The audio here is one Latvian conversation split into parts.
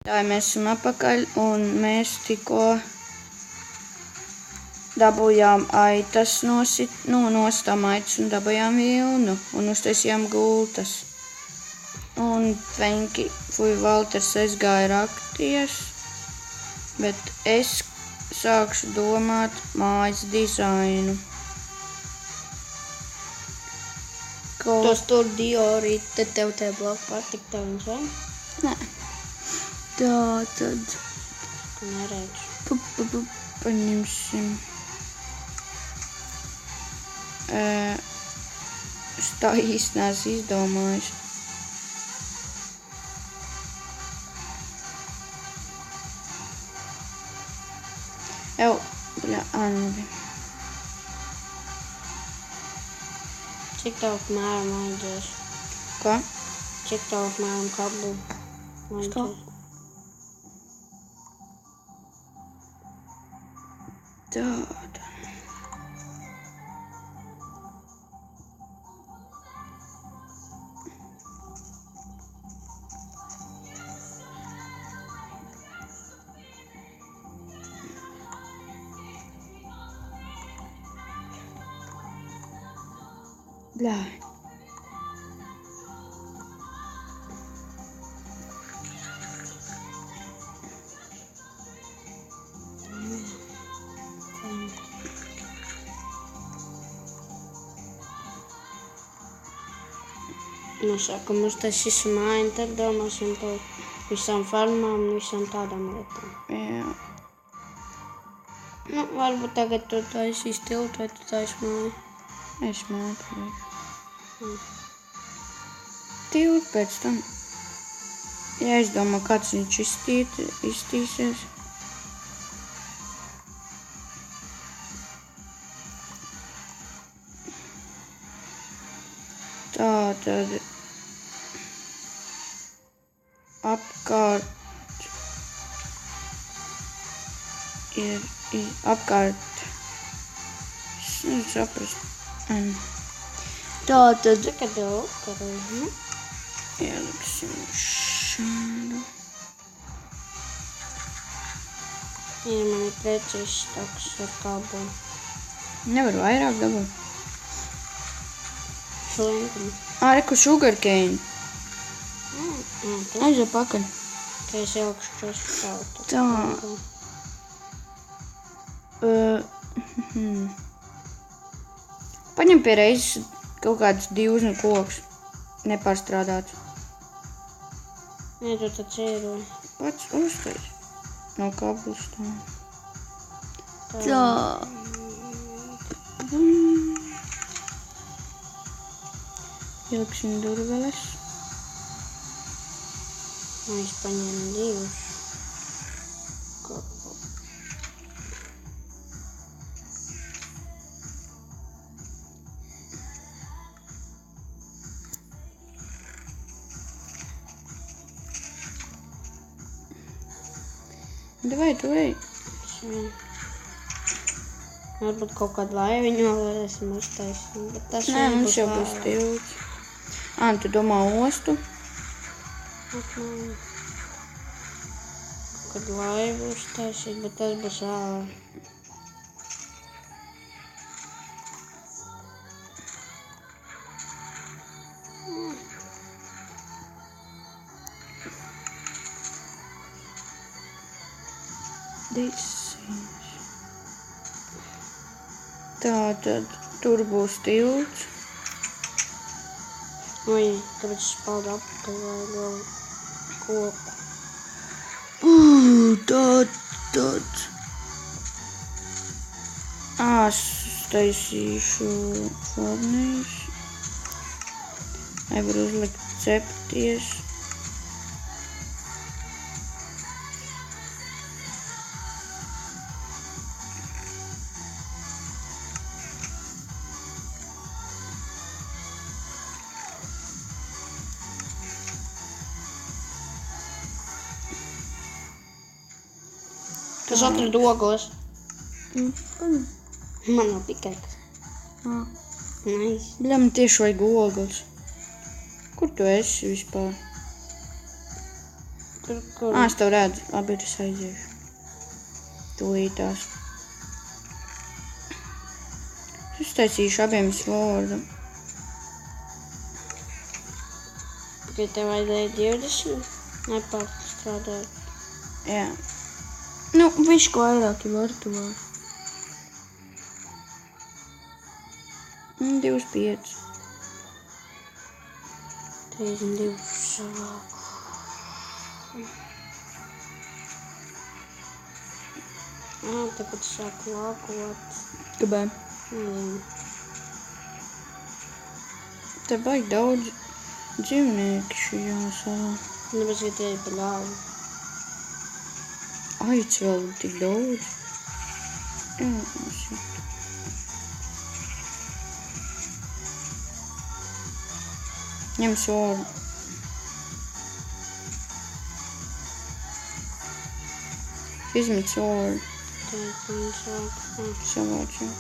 Tā mēs esam atpakaļ un mēs tikko dabūjām aitas nostām aitas un dabūjām vilnu un uztaisījām gultas. Un Valters aizgāja rakties, bet es sākšu domāt mājas dizainu. Tos tur Diorī, tad tev te bloku patika tev viņš, vai? Nē. Tā tad. Neredzu. Paņemsim. Es tā īsti neesmu izdomājis. Cik tev apmēram vajadzēs? Ko? Cik tev apmēram kablu vajadzēs? Tāda. Bļāj. Nu, sākam uztaisīsim māju, tad domāsim par visām farmām un visām tādām lietām. Jā. Nu, varbūt tagad tu taisīs tiltu vai tu taisi māju. Es māku. Tiltu pēc tam. Ja es domāju, kāds viņš iztīsies. Tā tad apkārt es nevaru saprast. Tā tad Tagad jau karoju, ieliksim šādu. Ir mani precīzi staks ar kablu. Nevar vairāk dabūt. Šlinkumi. Reku sugarcane. Tu Aiziet pakaļ. es ielikšu tos šautu. Tā. Paņem pie reizes kaut kādus divus kokus. Nepārstrādāts. Nē, tu tad cīroji. Pats uztais. No kablas tā. Tā. Ieliksim durveles. Es paņēmu divus. Davai, tu ej. Varbūt kaut kādu laiviņu vēl varēsim uztaisīt, bet tas Nē, mums jau būs tilts. Tu domā ostu? Kaut kādu laivu uztaisīt, bet tas būs vēl. Tā tad tur būs tilts. Oi, tāpēc es paldu apakaļ vai vēl koku. Tad. Es taisīšu fornijas. Vai var uzlikt cepties. Tas atrada ogles. Man nav pikēkas. Nice. Bļam, tieši vajag ogles. Kur tu esi vispār? Kur? Es tev redzu. Labi, es aiziešu. Tūlītās. Es taisīšu abiem svoru. Tikai tev vajadzēja 20 nepārstrādāt. Jā. Nu, viņš ko vairāk ir vartuvāk. 25. 32 savāku. Tagad sāku lākot. Kāpēc? Nezinu. Te baigi daudz dzīvnieki šajā salā. Nebēc, ka tie ir pa ļauju. Aic vēl tik daudz. Jā, šit. Ņem svoru. Izmet svoru. Tad viņi sāk. Savāc, jā.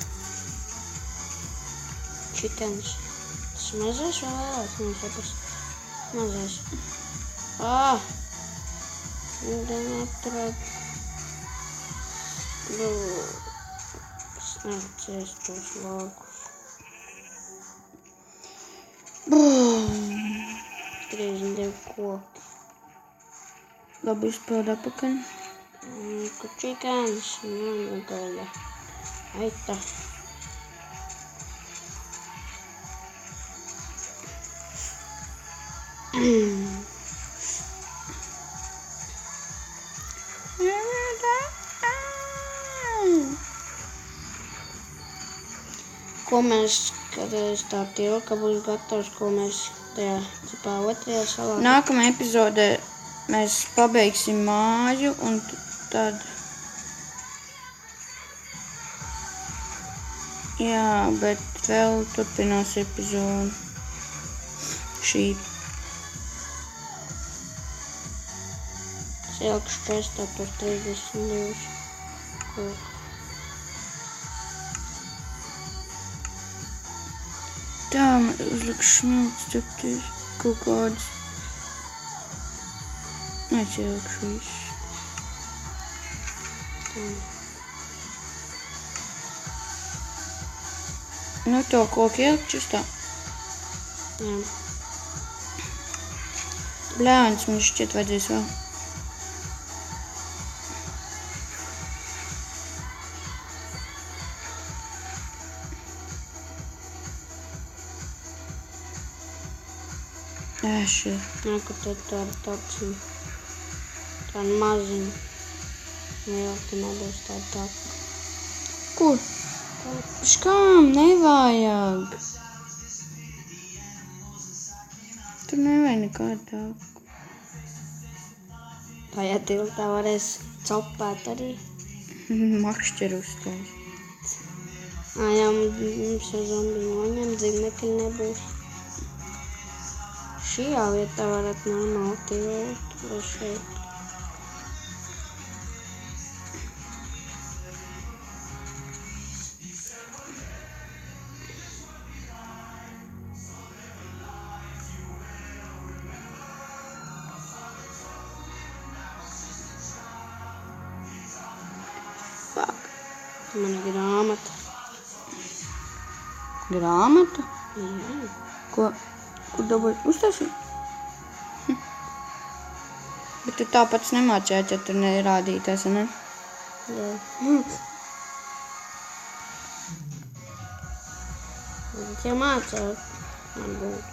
Čitens. Tas mazais vai lielāks? Mums saprast. Mazais. Gan atrad. Es necēs tos lākus. 32 koki. Labi izpildu apakaļ. Čikens. Gaļa. Aita. Ko mēs, kad tā tilka būs gatavs, ko mēs tajā cipā otrajā salā? Nākamajā epizodē mēs pabeigsim māju un tad... Jā, bet vēl turpinās epizode. Šī. Es ielikšu čestā par 32 koku. Tā, uzlikšu smilts, cepties kaut kādas. Es ielikšu visu. Nu, to koku ielikšu uz tā. Jā. Bļāns, man šķiet vajadzēs vēl. Šeit. Nā, ka tad tāda tapsim. Tāda maziņa. Jā, ka nebūs tāda tapa. Kur? Škām nevajag. Tur nevajag nekādu tāpu. Tajā tiltā varēs copēt arī. Makšķeru uztais. Jā, mums ar zombi noņem, dzīvnieki nebūs. Šajā vietā varat normāli tilot, vai šeit. Fuck. Man ir grāmata. Grāmata? Jā. Ko? Kur dabūji? Uztaisīt? Bet tu tāpats nemācījāt, ja tur nerādītās, ne? Jā. Bet ja mācāt, man būtu.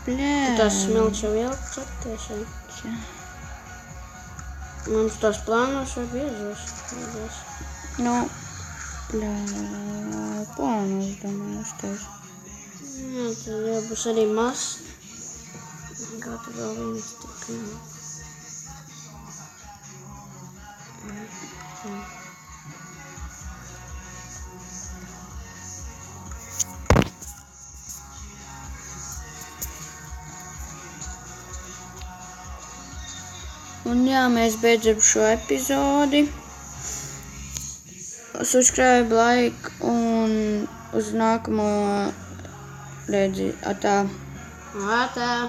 Blē. Tas smilts jau ielikts aptiešām. Jā. Mums tos plānos vai biezos? Nu, blē. Plānos, domāju, uztaisīt. Jā, tad jau būs arī mazs. Kā tur vēl viens tikai. Un jā, mēs beidzam šo epizodi. Subscribe, like un uz nākamo redzi. Atā. Atā.